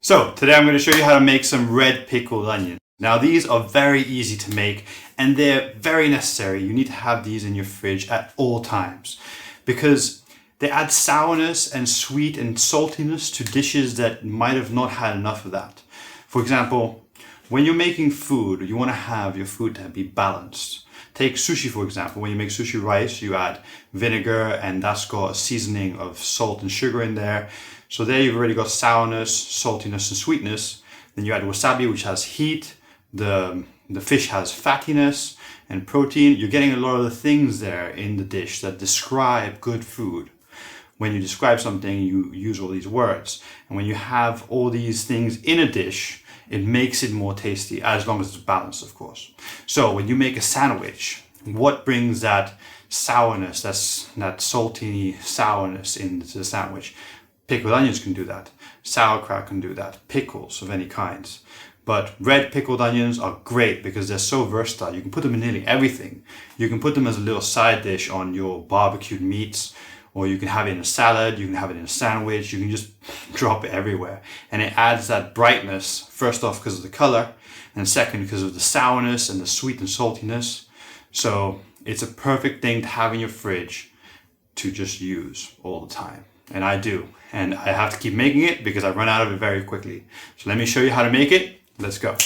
So today I'm going to show you how to make some red pickled onion. Now these are very easy to make and they're very necessary. You need to have these in your fridge at all times because they add sourness and sweet and saltiness to dishes that might have not had enough of that. For example, when you're making food, you want to have your food to be balanced. Take sushi for example. When you make sushi rice, you add vinegar and that's got a seasoning of salt and sugar in there. So there you've already got sourness, saltiness and sweetness. Then you add wasabi, which has heat. The fish has fattiness and protein. You're getting a lot of the things there in the dish that describe good food. When you describe something, you use all these words. And when you have all these things in a dish, it makes it more tasty, as long as it's balanced, of course. So when you make a sandwich, what brings that sourness, that salty sourness into the sandwich? Pickled onions can do that. Sauerkraut can do that. Pickles of any kinds. But red pickled onions are great because they're so versatile. You can put them in nearly everything. You can put them as a little side dish on your barbecued meats, or you can have it in a salad, you can have it in a sandwich, you can just drop it everywhere. And it adds that brightness, first off because of the color, and second because of the sourness and the sweet and saltiness. So it's a perfect thing to have in your fridge to just use all the time. And I do. And I have to keep making it because I run out of it very quickly. So let me show you how to make it. Let's go.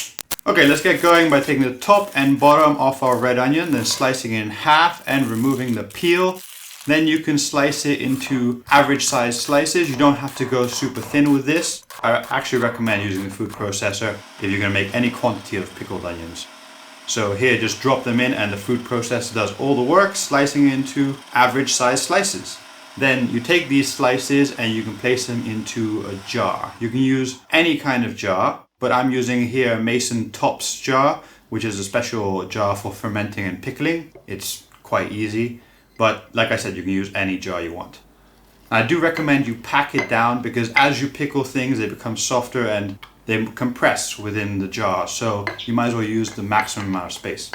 Okay, let's get going by taking the top and bottom off our red onion, then slicing it in half and removing the peel. Then you can slice it into average size slices. You don't have to go super thin with this. I actually recommend using the food processor if you're gonna make any quantity of pickled onions. So here, just drop them in and the food processor does all the work, slicing into average size slices. Then you take these slices and you can place them into a jar. You can use any kind of jar, but I'm using here a Mason Tops jar, which is a special jar for fermenting and pickling. It's quite easy, but like I said, you can use any jar you want. I do recommend you pack it down because as you pickle things, they become softer and they compress within the jar. So you might as well use the maximum amount of space.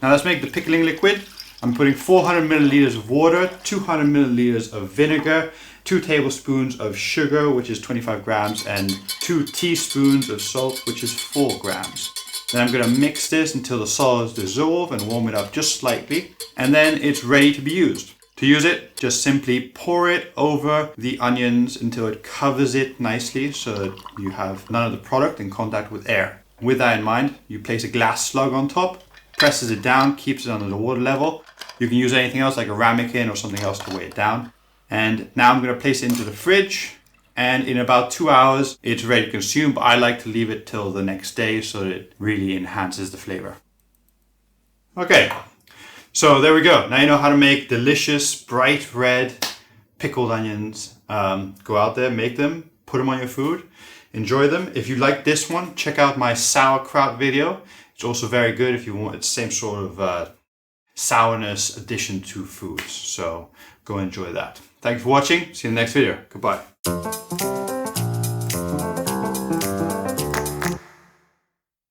Now let's make the pickling liquid. I'm putting 400 milliliters of water, 200 milliliters of vinegar, 2 tablespoons of sugar, which is 25 grams, and 2 teaspoons of salt, which is 4 grams. Then I'm going to mix this until the solids dissolve and warm it up just slightly, and then it's ready to be used. To use it, just simply pour it over the onions until it covers it nicely so that you have none of the product in contact with air. With that in mind, you place a glass slug on top, presses it down, keeps it under the water level. You can use anything else like a ramekin or something else to weigh it down. And now I'm going to place it into the fridge, and in about 2 hours it's ready to consume, but I like to leave it till the next day so that it really enhances the flavor. Okay, so there we go. Now you know how to make delicious bright red pickled onions. Go out there, make them, put them on your food, enjoy them. If you like this one, check out my sauerkraut video. It's also very good if you want the same sort of sourness addition to foods. So go enjoy that. Thanks for watching. See you in the next video. Goodbye.